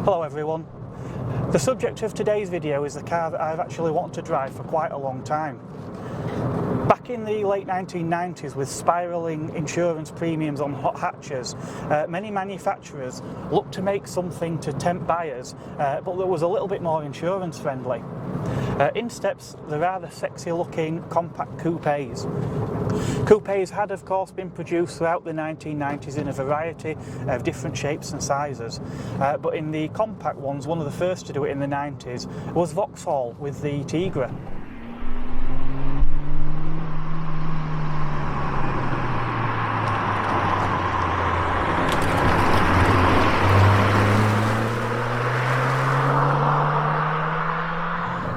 Hello everyone. The subject of today's video is the car that I've actually wanted to drive for quite a long time. Back in the late 1990s, with spiralling insurance premiums on hot hatches, many manufacturers looked to make something to tempt buyers, but that was a little bit more insurance friendly. In steps the rather sexy looking compact coupes. Coupes had of course been produced throughout the 1990s in a variety of different shapes and sizes, but in the compact ones, one of the first to do it in the 90s was Vauxhall with the Tigra.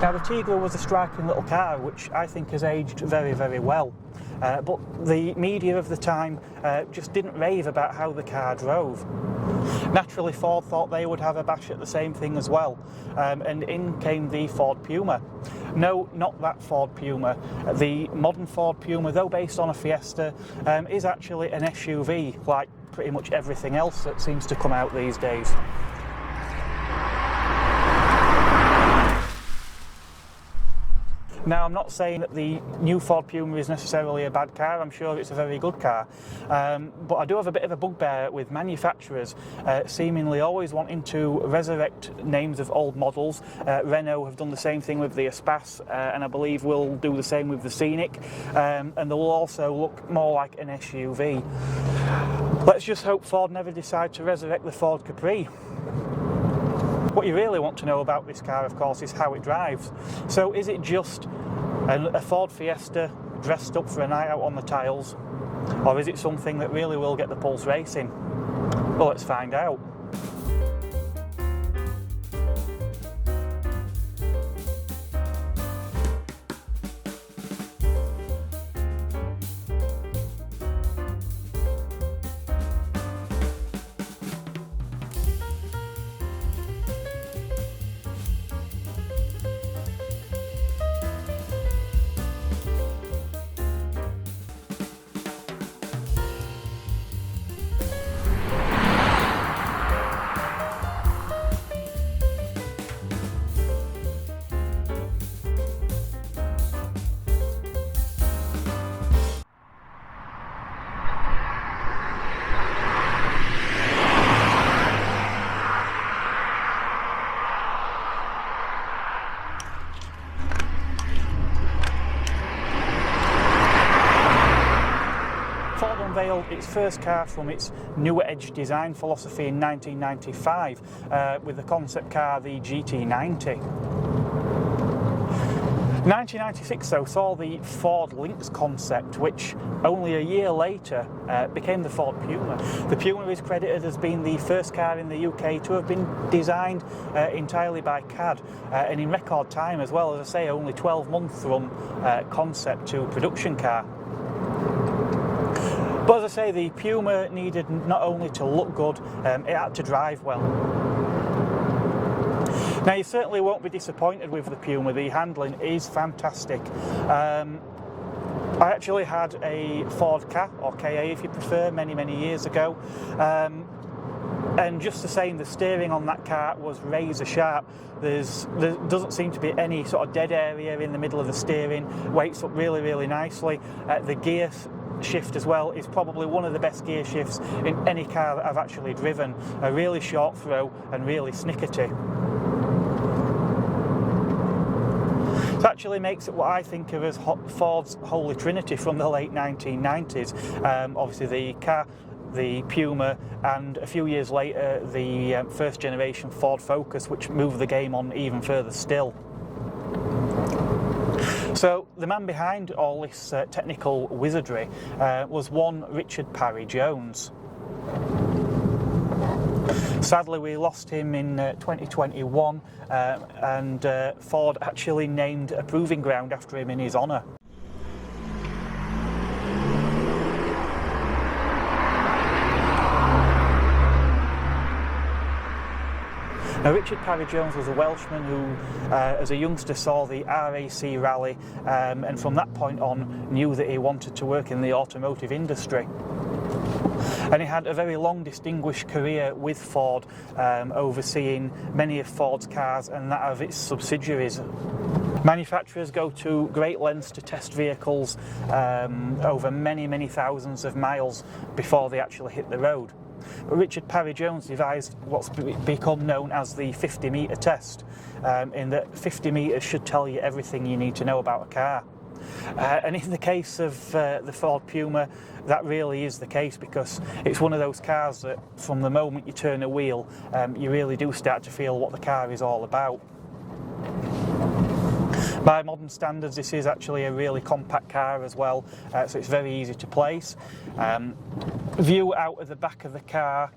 Now the Tigra was a striking little car which I think has aged very, very well, but the media of the time just didn't rave about how the car drove. Naturally, Ford thought they would have a bash at the same thing as well, and in came the Ford Puma. No, not that Ford Puma. The modern Ford Puma, though based on a Fiesta, is actually an SUV, like pretty much everything else that seems to come out these days. Now, I'm not saying that the new Ford Puma is necessarily a bad car. I'm sure it's a very good car, but I do have a bit of a bugbear with manufacturers seemingly always wanting to resurrect names of old models. Renault have done the same thing with the Espace, and I believe will do the same with the Scenic, and they will also look more like an SUV. Let's just hope Ford never decide to resurrect the Ford Capri. What you really want to know about this car, of course, is how it drives. So is it just a Ford Fiesta dressed up for a night out on the tiles, or is it something that really will get the pulse racing? Well, let's find out. Ford unveiled its first car from its newer edge design philosophy in 1995 with the concept car, the GT90. 1996 though saw the Ford Lynx concept, which only a year later became the Ford Puma. The Puma is credited as being the first car in the UK to have been designed entirely by CAD, and in record time as well. As I say, only 12 months from concept to production car. But as I say, the Puma needed not only to look good, it had to drive well. Now, you certainly won't be disappointed with the Puma. The handling is fantastic. I actually had a Ford Ka, or KA if you prefer, many, many years ago. And just the same, the steering on that car was razor sharp. There doesn't seem to be any sort of dead area in the middle of the steering. Weights up really, really nicely. The gear shift as well is probably one of the best gear shifts in any car that I've actually driven. A really short throw and really snickety. It actually makes it what I think of as Ford's Holy Trinity from the late 1990s. Obviously the Ka, the Puma, and a few years later the first generation Ford Focus, which moved the game on even further still. So the man behind all this technical wizardry was one Richard Parry Jones. Sadly, we lost him in 2021, and Ford actually named a proving ground after him in his honour. Now, Richard Parry Jones was a Welshman who, as a youngster, saw the RAC rally, and from that point on knew that he wanted to work in the automotive industry. And he had a very long distinguished career with Ford, overseeing many of Ford's cars and that of its subsidiaries. Manufacturers go to great lengths to test vehicles over many thousands of miles before they actually hit the road. But Richard Parry Jones devised what's become known as the 50-metre test, in that 50 metres should tell you everything you need to know about a car. And in the case of the Ford Puma, that really is the case, because it's one of those cars that from the moment you turn a wheel, you really do start to feel what the car is all about. By modern standards, this is actually a really compact car as well, so it's very easy to place. View out of the back of the car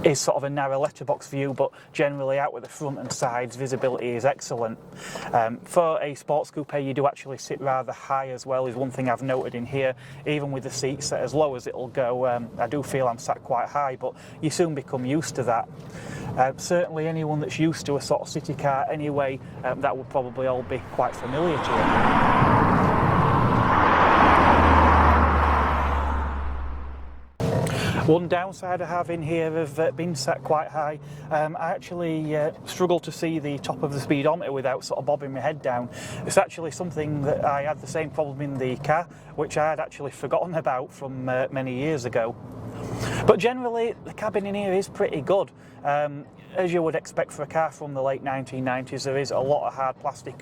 is sort of a narrow letterbox view, but generally out with the front and sides visibility is excellent. For a sports coupe, you do actually sit rather high as well, is one thing I've noted in here. Even with the seats set as low as it'll go, I do feel I'm sat quite high, but you soon become used to that. Certainly anyone that's used to a sort of city car anyway, that would probably all be quite familiar to you. One downside I have in here of being sat quite high, I actually struggle to see the top of the speedometer without sort of bobbing my head down. It's actually something that I had the same problem in the car, which I had actually forgotten about from many years ago. But generally, the cabin in here is pretty good. As you would expect for a car from the late 1990s, there is a lot of hard plastic,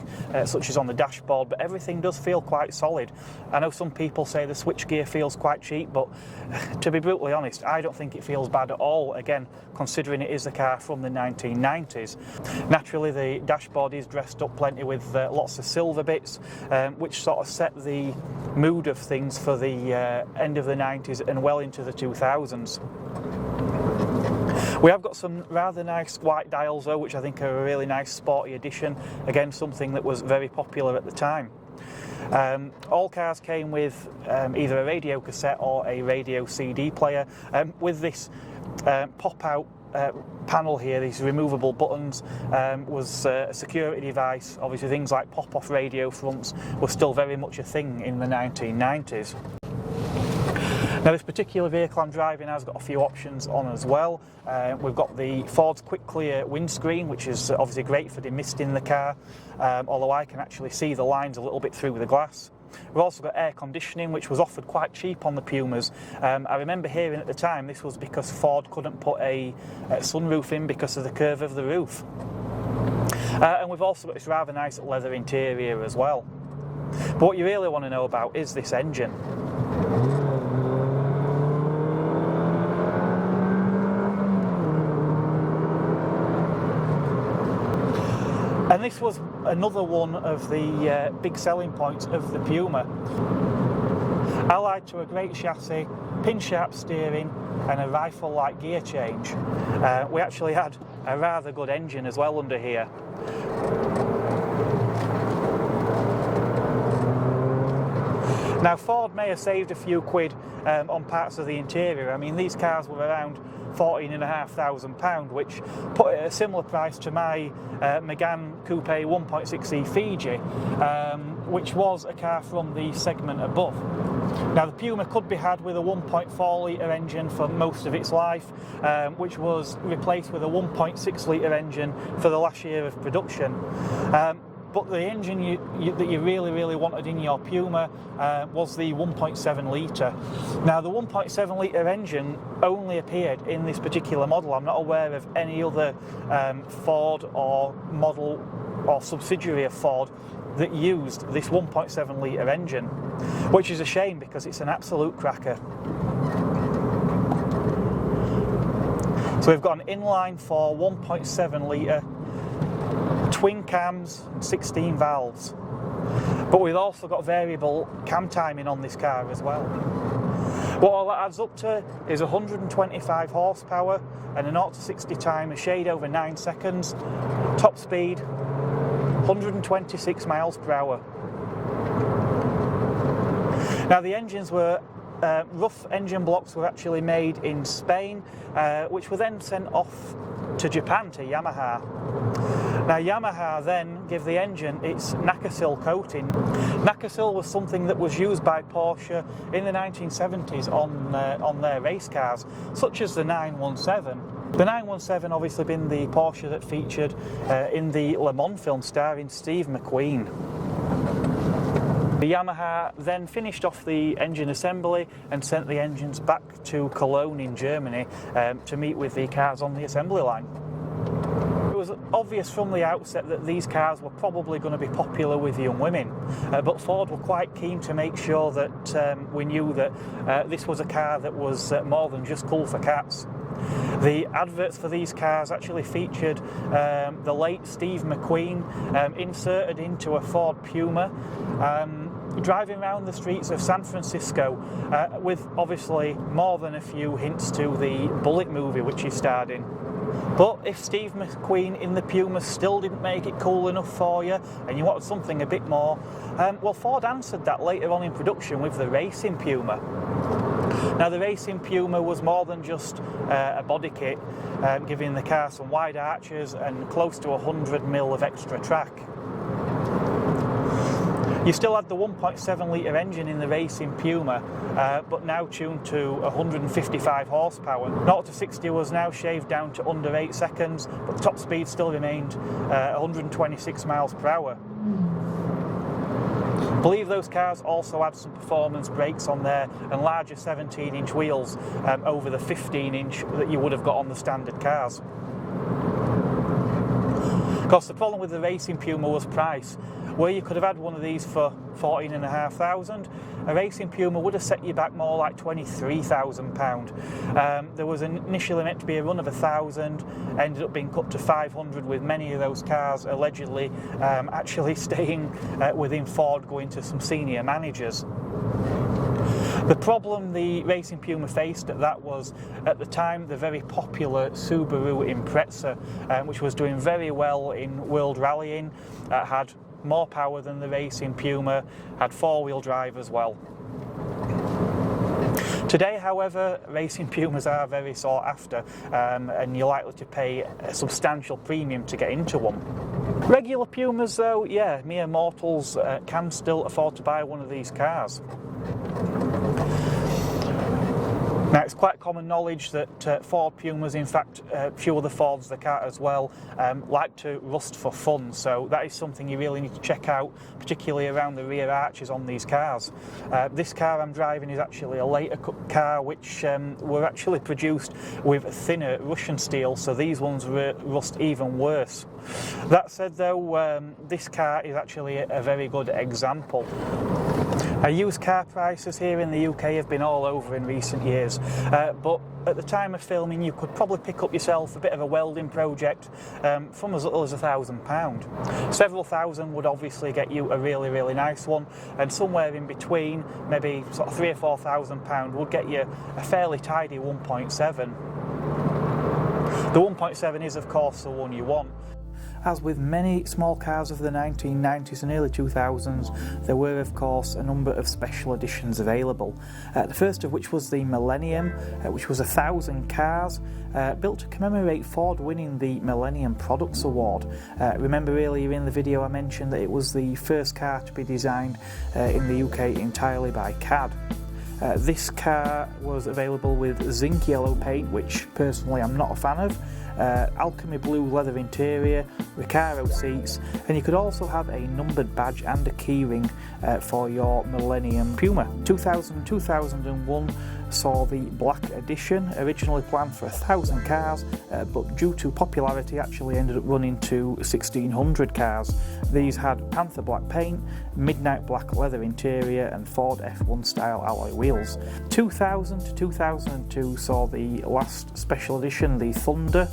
such as on the dashboard, but everything does feel quite solid. I know some people say the switchgear feels quite cheap, but to be brutally honest, I don't think it feels bad at all, again, considering it is a car from the 1990s. Naturally, the dashboard is dressed up plenty with lots of silver bits, which sort of set the mood of things for the end of the 90s and well into the 2000s. We have got some rather nice white dials though, which I think are a really nice sporty addition. Again, something that was very popular at the time. All cars came with either a radio cassette or a radio CD player. With this pop-out panel here, these removable buttons, was a security device. Obviously things like pop-off radio fronts were still very much a thing in the 1990s. Now this particular vehicle I'm driving has got a few options on as well. We've got the Ford's Quick Clear windscreen, which is obviously great for demisting the car, although I can actually see the lines a little bit through the glass. We've also got air conditioning, which was offered quite cheap on the Pumas. I remember hearing at the time this was because Ford couldn't put a sunroof in because of the curve of the roof. And we've also got this rather nice leather interior as well. But what you really want to know about is this engine. And this was another one of the big selling points of the Puma. Allied to a great chassis, pin-sharp steering and a rifle-like gear change, we actually had a rather good engine as well under here. Now Ford may have saved a few quid on parts of the interior. I mean, these cars were around £14,500, which put it at a similar price to my Megane Coupe 1.6e Fiji, which was a car from the segment above. Now the Puma could be had with a 1.4 litre engine for most of its life, which was replaced with a 1.6 litre engine for the last year of production. But the engine that you really wanted in your Puma was the 1.7 litre. Now the 1.7 litre engine only appeared in this particular model. I'm not aware of any other Ford or model or subsidiary of Ford that used this 1.7 litre engine, which is a shame because it's an absolute cracker. So we've got an inline 4 1.7 litre, twin cams, 16 valves, but we've also got variable cam timing on this car as well. What all that adds up to is 125 horsepower and a 0 to 60 time a shade over 9 seconds, top speed 126 miles per hour. Now the engines were rough engine blocks were actually made in Spain, which were then sent off to Japan to Yamaha. Now Yamaha then give the engine its Nacosil coating. Nacosil was something that was used by Porsche in the 1970s on their race cars, such as the 917. The 917 obviously been the Porsche that featured in the Le Mans film starring Steve McQueen. The Yamaha then finished off the engine assembly and sent the engines back to Cologne in Germany to meet with the cars on the assembly line. It was obvious from the outset that these cars were probably going to be popular with young women, but Ford were quite keen to make sure that we knew that this was a car that was more than just cool for cats. The adverts for these cars actually featured the late Steve McQueen inserted into a Ford Puma, driving around the streets of San Francisco with obviously more than a few hints to the Bullitt movie which he starred in. But if Steve McQueen in the Puma still didn't make it cool enough for you and you wanted something a bit more, well, Ford answered that later on in production with the Racing Puma. Now the Racing Puma was more than just a body kit, giving the car some wide arches and close to 100mm of extra track. You still had the 1.7 litre engine in the Racing Puma, but now tuned to 155 horsepower. 0 to 60 was now shaved down to under 8 seconds, but the top speed still remained 126 miles per hour. I believe those cars also had some performance brakes on there and larger 17-inch wheels over the 15-inch that you would have got on the standard cars. Of course, the problem with the Racing Puma was price. Where you could have had one of these for $14,500, a Racing Puma would have set you back more like £23,000. There was initially meant to be a run of 1,000, ended up being cut to 500, with many of those cars allegedly actually staying within Ford, going to some senior managers. The problem the Racing Puma faced at that was, at the time, the very popular Subaru Impreza, which was doing very well in world rallying, had more power than the Racing Puma, had four-wheel drive as well. Today, however, Racing Pumas are very sought after, and you're likely to pay a substantial premium to get into one. Regular Pumas though, yeah, mere mortals can still afford to buy one of these cars. Now, it's quite common knowledge that Ford Pumas, in fact a few other Fords the car as well, like to rust for fun, so that is something you really need to check out, particularly around the rear arches on these cars. This car I'm driving is actually a later cut car which were actually produced with thinner Russian steel, so these ones rust even worse. That said though, this car is actually a very good example. Used car prices here in the UK have been all over in recent years, but at the time of filming you could probably pick up yourself a bit of a welding project from as little as £1,000. Several thousand would obviously get you a really nice one, and somewhere in between, maybe sort of £3,000 or £4,000 would get you a fairly tidy 1.7. The 1.7 is of course the one you want. As with many small cars of the 1990s and early 2000s, there were of course a number of special editions available. The first of which was the Millennium, which was 1,000 cars, built to commemorate Ford winning the Millennium Products Award. Remember earlier in the video I mentioned that it was the first car to be designed in the UK entirely by CAD. This car was available with zinc yellow paint, which personally I'm not a fan of, alchemy blue leather interior, Recaro seats, and you could also have a numbered badge and a keyring for your Millennium Puma. 2000-2001 saw the Black Edition, originally planned for 1,000 cars, but due to popularity actually ended up running to 1,600 cars. These had Panther Black paint, midnight black leather interior and Ford F1 style alloy wheels. 2000-2002 saw the last special edition, the Thunder.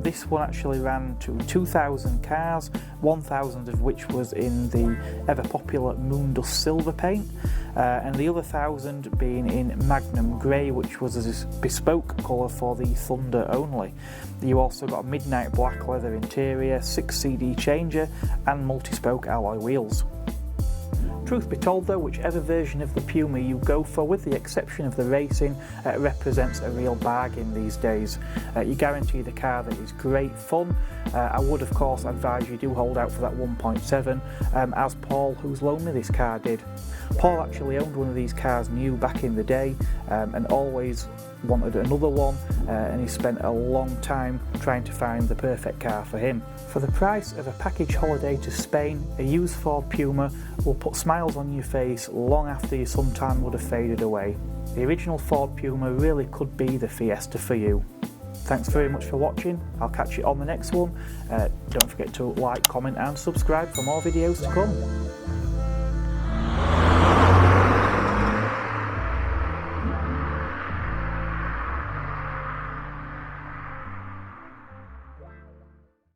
This one actually ran to 2,000 cars, 1,000 of which was in the ever popular Moondust silver paint, and the other 1,000 being in Magnum Grey, which was a bespoke colour for the Thunder only. You also got a midnight black leather interior, 6 CD changer and multi-spoke alloy wheels. Truth be told though, whichever version of the Puma you go for, with the exception of the racing, represents a real bargain these days. You guarantee the car that is great fun. I would of course advise you do hold out for that 1.7, as Paul, who's loaned me this car, did. Paul actually owned one of these cars new back in the day, and always wanted another one, and he spent a long time trying to find the perfect car for him. For the price of a package holiday to Spain, a used Ford Puma will put smiles on your face long after your suntan would have faded away. The original Ford Puma really could be the Fiesta for you. Thanks very much for watching. I'll catch you on the next one. Don't forget to like, comment and subscribe for more videos to come.